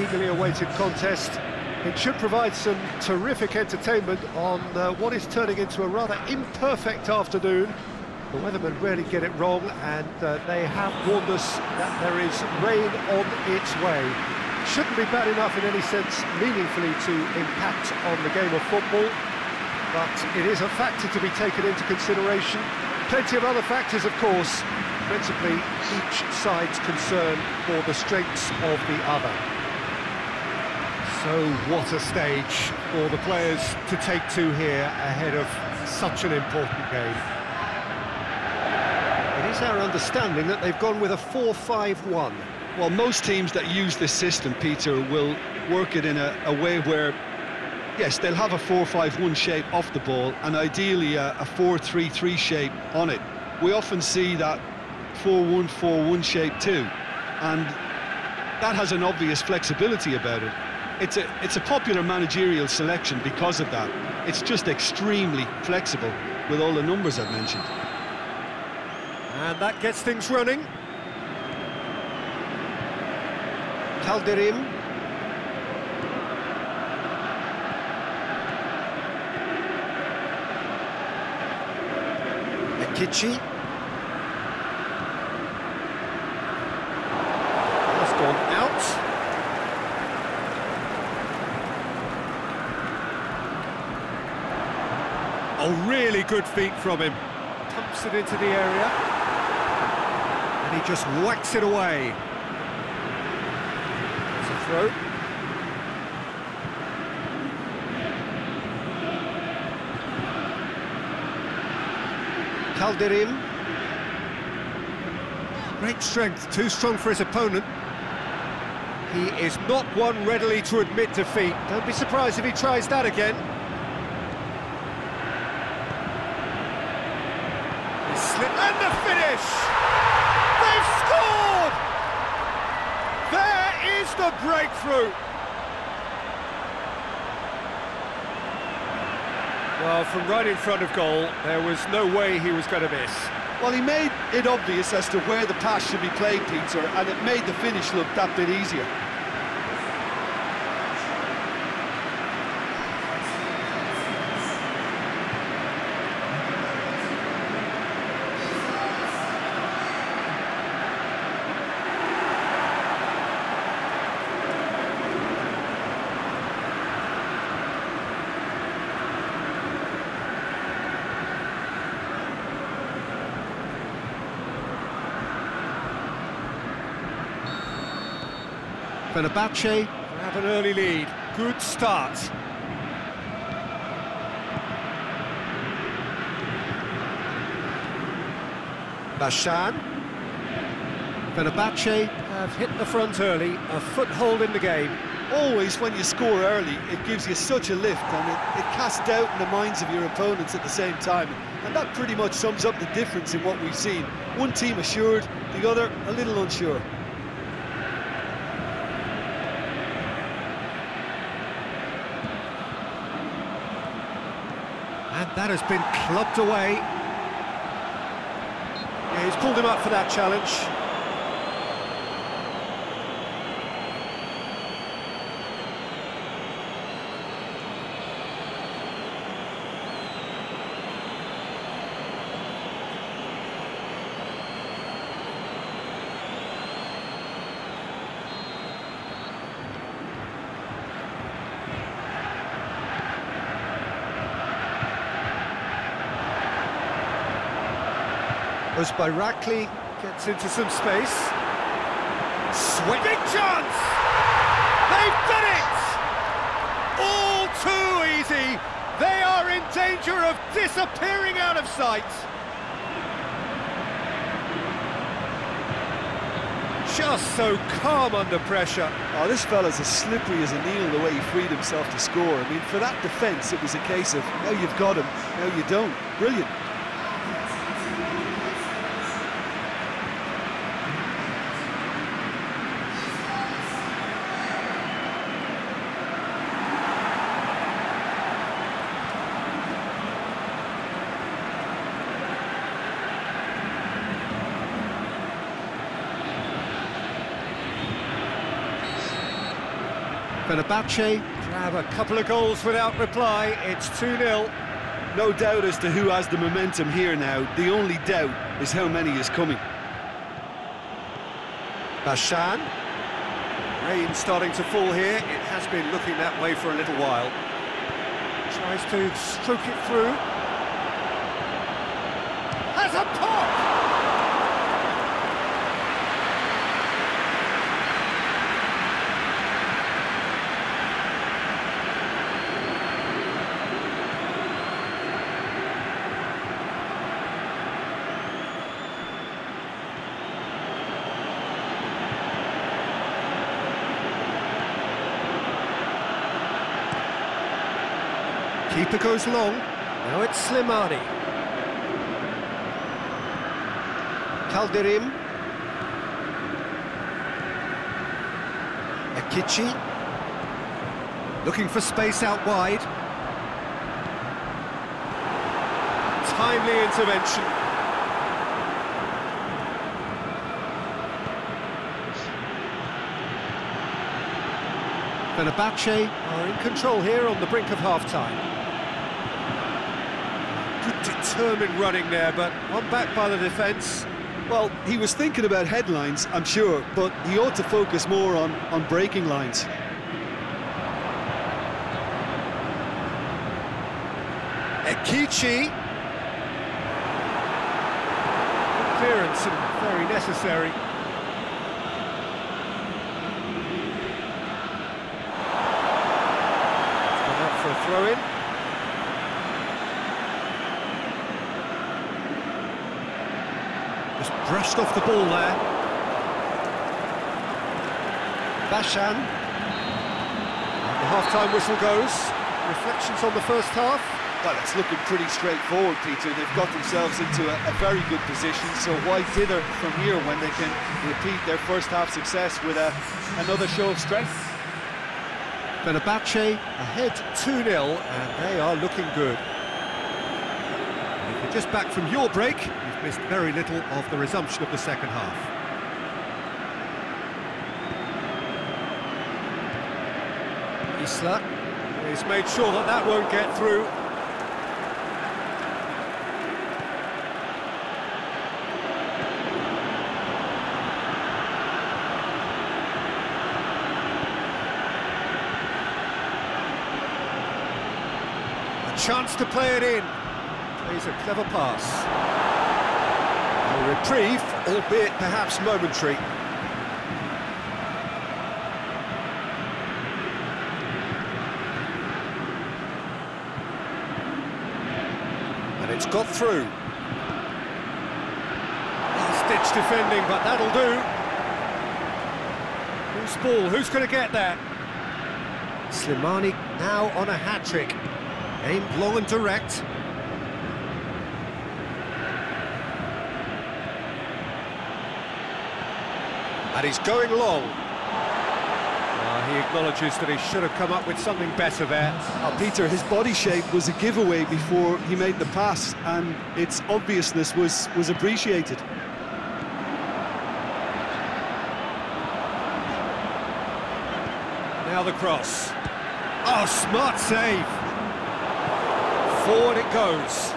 eagerly awaited contest. It should provide some terrific entertainment on what is turning into a rather imperfect afternoon. The weathermen rarely get it wrong, and they have warned us that there is rain on its way. Shouldn't be bad enough in any sense meaningfully to impact on the game of football, but it is a factor to be taken into consideration. Plenty of other factors, of course, principally each side's concern for the strengths of the other. So what a stage for the players to take to here ahead of such an important game. It is our understanding that they've gone with a 4-5-1. Well, most teams that use this system, Peter, will work it in a way where, yes, they'll have a 4-5-1 shape off the ball, and ideally a 4-3-3 shape on it. We often see that 4-1-4-1 shape too, and that has an obvious flexibility about it. It's a popular managerial selection because of that. It's just extremely flexible with all the numbers I've mentioned. And that gets things running. Calderim. Ekici. Has gone out. Oh, really good feet from him. Pumps it into the area. And he just whacks it away. It's a throw. Calderim. Great strength, too strong for his opponent. He is not one readily to admit defeat. Don't be surprised if he tries that again. And the finish! They've scored! There is the breakthrough! Well, from right in front of goal, there was no way he was going to miss. Well, he made it obvious as to where the pass should be played, Peter, and it made the finish look that bit easier. Fenerbahçe have an early lead. Good start. Bashan. Fenerbahçe have hit the front early, a foothold in the game. Always, when you score early, it gives you such a lift, and it casts doubt in the minds of your opponents at the same time. And that pretty much sums up the difference in what we've seen. One team assured, the other a little unsure. And that has been clubbed away. Yeah, he's pulled him up for that challenge. Bayrakli gets into some space. Big chance! They've done it! All too easy! They are in danger of disappearing out of sight! Just so calm under pressure. Oh, this fella's as slippery as a needle the way he freed himself to score. I mean, for that defence, it was a case of, now you've got him, now you don't. Brilliant. Fenerbahçe grab a couple of goals without reply. It's 2-0. No doubt as to who has the momentum here now. The only doubt is how many is coming. Bashan. Rain starting to fall here. It has been looking that way for a little while. Tries to stroke it through. Has a pop! Keeper goes long. Now it's Slimani. Calderim. Akichi. Looking for space out wide. Timely intervention. Fenerbahçe are in control here on the brink of half-time. Determined running there, but one back by the defence. Well, he was thinking about headlines, I'm sure, but he ought to focus more on breaking lines. Akichi. Good clearance and very necessary. It's gone out for a throw-in. Just brushed off the ball there. Bashan. And the half-time whistle goes. Reflections on the first half. Well, it's looking pretty straightforward, Peter. They've got themselves into a very good position, so why dither from here when they can repeat their first half success with another show of strength? Fenerbahçe ahead 2-0, and they are looking good. If you're just back from your break, you've missed very little of the resumption of the second half. Isla has made sure that that won't get through. A chance to play it in. Plays a clever pass. A reprieve, albeit perhaps momentary. And it's got through. Last-ditch defending, but that'll do. Who's ball? Who's going to get that? Slimani now on a hat-trick. Aimed long and direct. And he's going long. He acknowledges that he should have come up with something better there. Peter, his body shape was a giveaway before he made the pass, and its obviousness was appreciated. Now the cross. Oh, smart save. Forward it goes.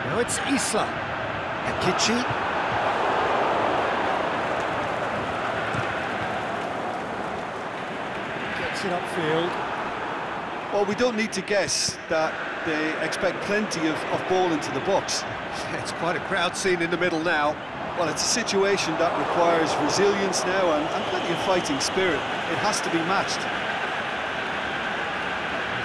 Now it's Isla. Akichi. Gets it upfield. Well, we don't need to guess that they expect plenty of ball into the box. It's quite a crowd scene in the middle now. Well, it's a situation that requires resilience now and plenty of fighting spirit. It has to be matched.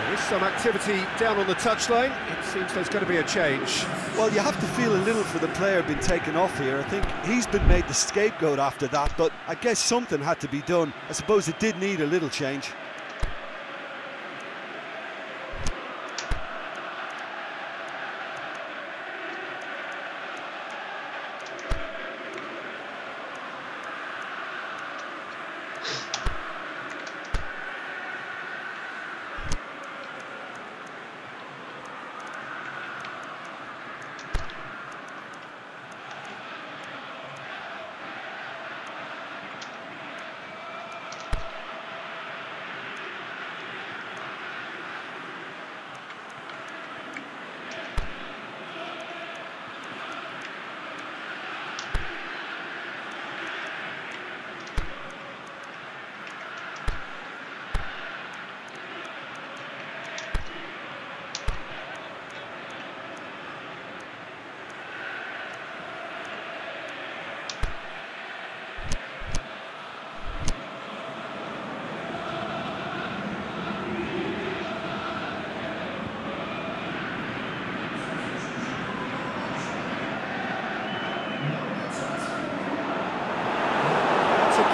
There is some activity down on the touchline. It seems there's going to be a change. Well, you have to feel a little for the player being taken off here. I think he's been made the scapegoat after that, but I guess something had to be done. I suppose it did need a little change.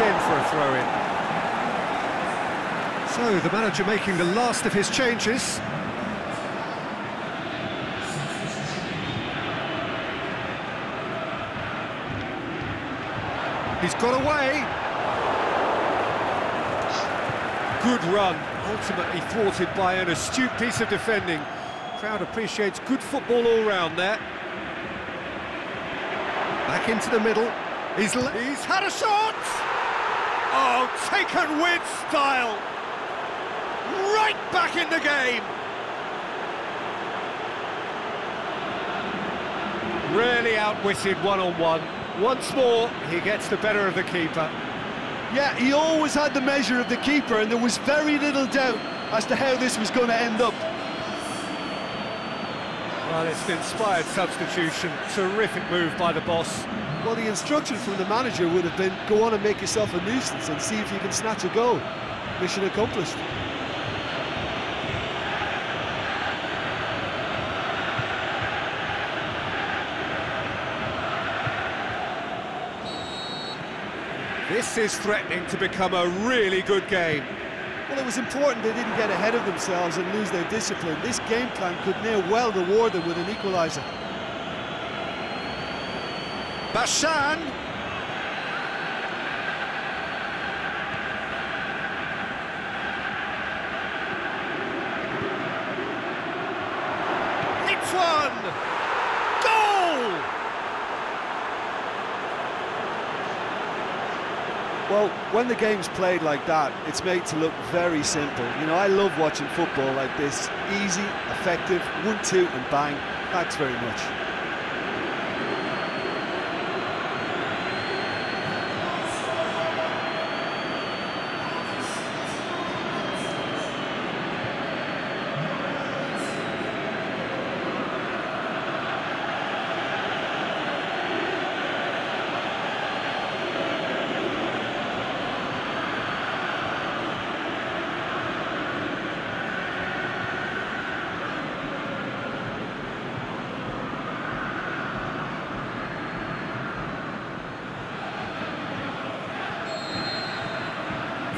again for a throw-in. So, the manager making the last of his changes. He's got away. Good run, ultimately thwarted by an astute piece of defending. Crowd appreciates good football all round there. Back into the middle. He's had a shot! Oh, taken with style! Right back in the game! Really outwitted one-on-one. Once more, he gets the better of the keeper. Yeah, he always had the measure of the keeper, and there was very little doubt as to how this was going to end up. Well, it's an inspired substitution. Terrific move by the boss. Well, the instruction from the manager would have been, go on and make yourself a nuisance and see if you can snatch a goal. Mission accomplished. This is threatening to become a really good game. Well, it was important they didn't get ahead of themselves and lose their discipline. This game plan could near well reward them with an equaliser. Bashan! It's one! Goal! Well, when the game's played like that, it's made to look very simple. You know, I love watching football like this. Easy, effective, 1-2 and bang. Thanks very much.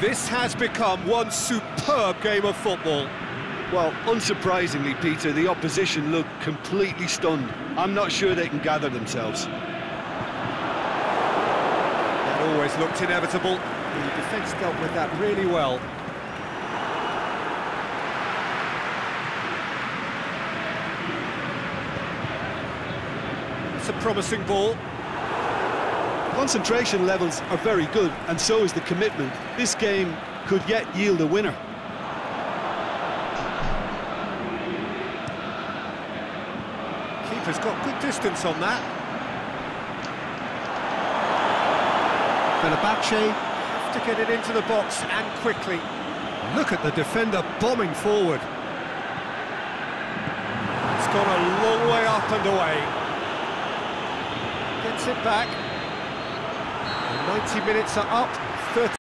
This has become one superb game of football. Well, unsurprisingly, Peter, the opposition looked completely stunned. I'm not sure they can gather themselves. That always looked inevitable. The defence dealt with that really well. It's a promising ball. Concentration levels are very good, and so is the commitment. This game could yet yield a winner. Keeper's got good distance on that. Fenerbahçe have to get it into the box and quickly. Look at the defender bombing forward. It's gone a long way up and away. Gets it back. 90 minutes are up, 30.